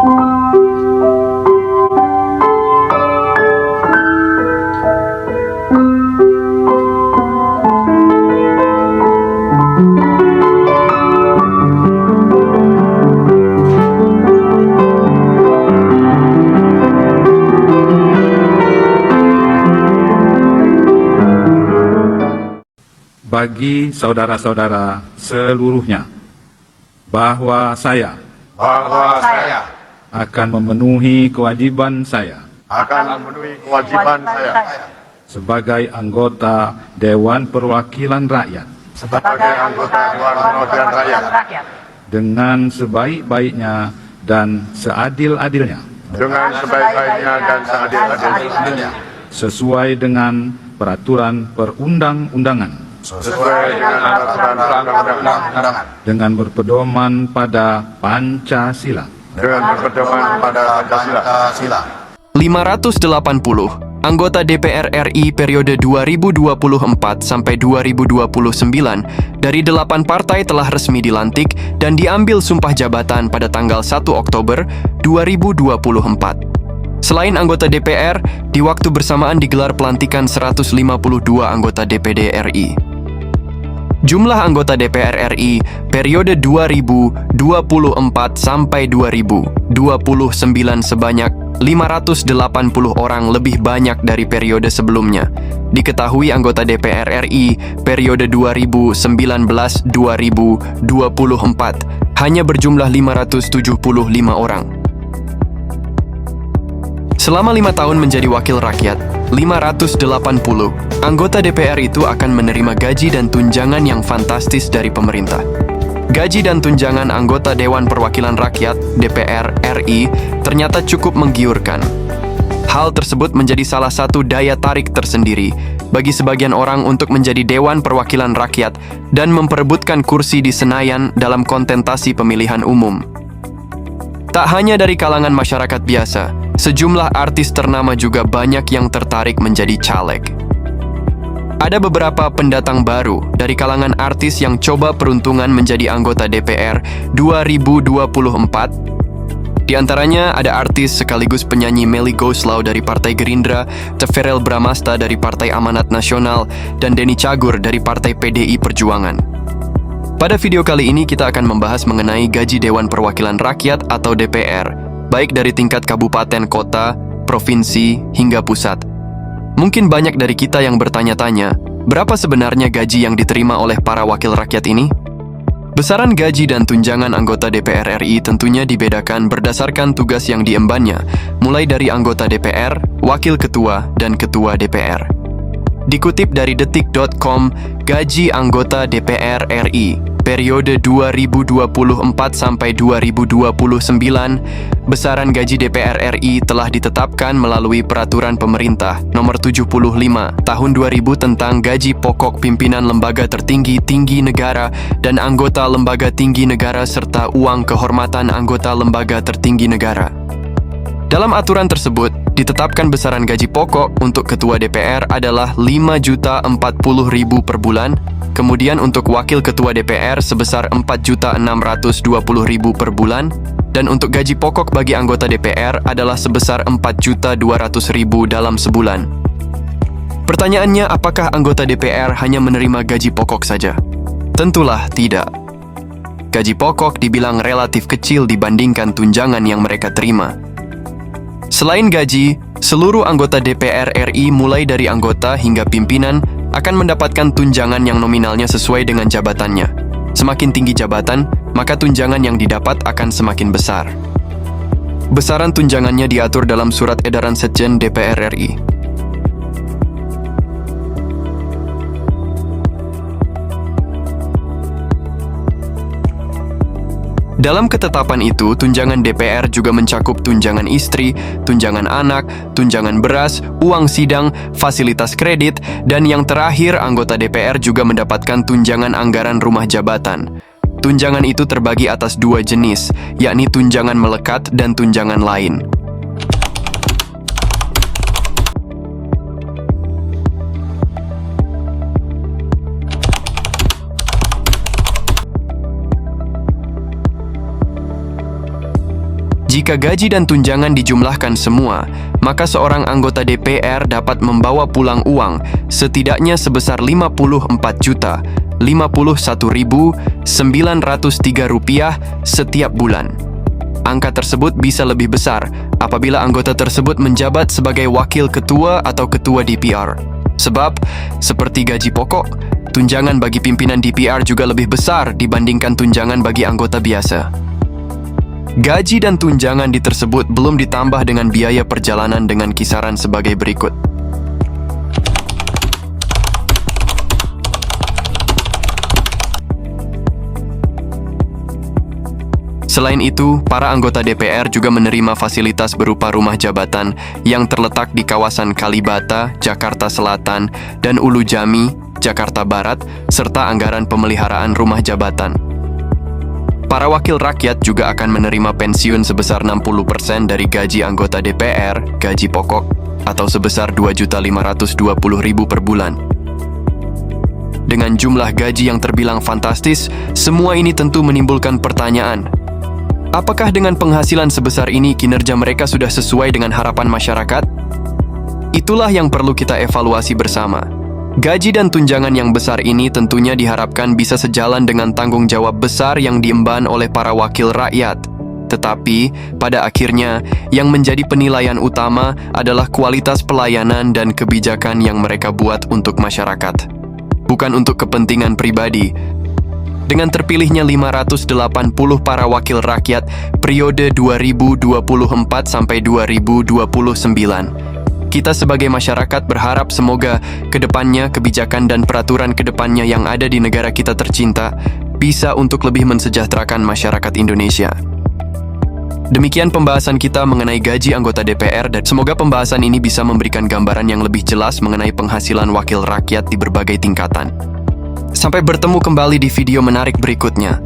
Bagi saudara-saudara seluruhnya, bahwa saya akan memenuhi kewajiban saya sebagai anggota Dewan Perwakilan Rakyat dengan sebaik-baiknya dan seadil-adilnya, sesuai dengan peraturan perundang-undangan, dengan berpedoman pada Pancasila. 580 anggota DPR RI periode 2024 sampai 2029 dari 8 partai telah resmi dilantik dan diambil sumpah jabatan pada tanggal 1 Oktober 2024. Selain anggota DPR, di waktu bersamaan digelar pelantikan 152 anggota DPD RI. Jumlah anggota DPR RI periode 2024 sampai 2029 sebanyak 580 orang, lebih banyak dari periode sebelumnya. Diketahui anggota DPR RI periode 2019-2024 hanya berjumlah 575 orang. Selama 5 tahun menjadi wakil rakyat, 580 anggota DPR itu akan menerima gaji dan tunjangan yang fantastis dari pemerintah. Gaji dan tunjangan anggota Dewan Perwakilan Rakyat (DPR) RI ternyata cukup menggiurkan. Hal tersebut menjadi salah satu daya tarik tersendiri bagi sebagian orang untuk menjadi Dewan Perwakilan Rakyat dan memperebutkan kursi di Senayan dalam kontestasi pemilihan umum. Tak hanya dari kalangan masyarakat biasa, sejumlah artis ternama juga banyak yang tertarik menjadi caleg. Ada beberapa pendatang baru dari kalangan artis yang coba peruntungan menjadi anggota DPR 2024. Di antaranya ada artis sekaligus penyanyi Melly Goeslaw dari Partai Gerindra, Teferel Bramasta dari Partai Amanat Nasional, dan Denny Cagur dari Partai PDI Perjuangan. Pada video kali ini kita akan membahas mengenai gaji Dewan Perwakilan Rakyat atau DPR, baik dari tingkat kabupaten, kota, provinsi, hingga pusat. Mungkin banyak dari kita yang bertanya-tanya, berapa sebenarnya gaji yang diterima oleh para wakil rakyat ini? Besaran gaji dan tunjangan anggota DPR RI tentunya dibedakan berdasarkan tugas yang diembannya, mulai dari anggota DPR, wakil ketua, dan ketua DPR. Dikutip dari detik.com, gaji anggota DPR RI periode 2024 sampai 2029, besaran gaji DPR RI telah ditetapkan melalui Peraturan Pemerintah Nomor 75 Tahun 2000 tentang Gaji Pokok Pimpinan Lembaga Tertinggi Tinggi Negara dan Anggota Lembaga Tinggi Negara serta Uang Kehormatan Anggota Lembaga Tertinggi Negara. Dalam aturan tersebut, ditetapkan besaran gaji pokok untuk Ketua DPR adalah Rp5.040.000 per bulan, kemudian untuk Wakil Ketua DPR sebesar Rp4.620.000 per bulan, dan untuk gaji pokok bagi anggota DPR adalah sebesar Rp4.200.000 dalam sebulan. Pertanyaannya, apakah anggota DPR hanya menerima gaji pokok saja? Tentulah tidak. Gaji pokok dibilang relatif kecil dibandingkan tunjangan yang mereka terima. Selain gaji, seluruh anggota DPR RI mulai dari anggota hingga pimpinan akan mendapatkan tunjangan yang nominalnya sesuai dengan jabatannya. Semakin tinggi jabatan, maka tunjangan yang didapat akan semakin besar. Besaran tunjangannya diatur dalam Surat Edaran Sekjen DPR RI. Dalam ketetapan itu, tunjangan DPR juga mencakup tunjangan istri, tunjangan anak, tunjangan beras, uang sidang, fasilitas kredit, dan yang terakhir, anggota DPR juga mendapatkan tunjangan anggaran rumah jabatan. Tunjangan itu terbagi atas 2 jenis, yakni tunjangan melekat dan tunjangan lain. Jika gaji dan tunjangan dijumlahkan semua, maka seorang anggota DPR dapat membawa pulang uang setidaknya sebesar Rp51.903 setiap bulan. Angka tersebut bisa lebih besar apabila anggota tersebut menjabat sebagai wakil ketua atau ketua DPR. Sebab, seperti gaji pokok, tunjangan bagi pimpinan DPR juga lebih besar dibandingkan tunjangan bagi anggota biasa. Gaji dan tunjangan tersebut belum ditambah dengan biaya perjalanan dengan kisaran sebagai berikut. Selain itu, para anggota DPR juga menerima fasilitas berupa rumah jabatan yang terletak di kawasan Kalibata, Jakarta Selatan, dan Ulu Jami, Jakarta Barat, serta anggaran pemeliharaan rumah jabatan. Para wakil rakyat juga akan menerima pensiun sebesar 60% dari gaji anggota DPR, gaji pokok, atau sebesar Rp2.520.000 per bulan. Dengan jumlah gaji yang terbilang fantastis, semua ini tentu menimbulkan pertanyaan. Apakah dengan penghasilan sebesar ini kinerja mereka sudah sesuai dengan harapan masyarakat? Itulah yang perlu kita evaluasi bersama. Gaji dan tunjangan yang besar ini tentunya diharapkan bisa sejalan dengan tanggung jawab besar yang diemban oleh para wakil rakyat. Tetapi, pada akhirnya, yang menjadi penilaian utama adalah kualitas pelayanan dan kebijakan yang mereka buat untuk masyarakat, bukan untuk kepentingan pribadi. Dengan terpilihnya 580 para wakil rakyat periode 2024 sampai 2029, kita sebagai masyarakat berharap semoga kedepannya kebijakan dan peraturan kedepannya yang ada di negara kita tercinta bisa untuk lebih mensejahterakan masyarakat Indonesia. Demikian pembahasan kita mengenai gaji anggota DPR dan semoga pembahasan ini bisa memberikan gambaran yang lebih jelas mengenai penghasilan wakil rakyat di berbagai tingkatan. Sampai bertemu kembali di video menarik berikutnya.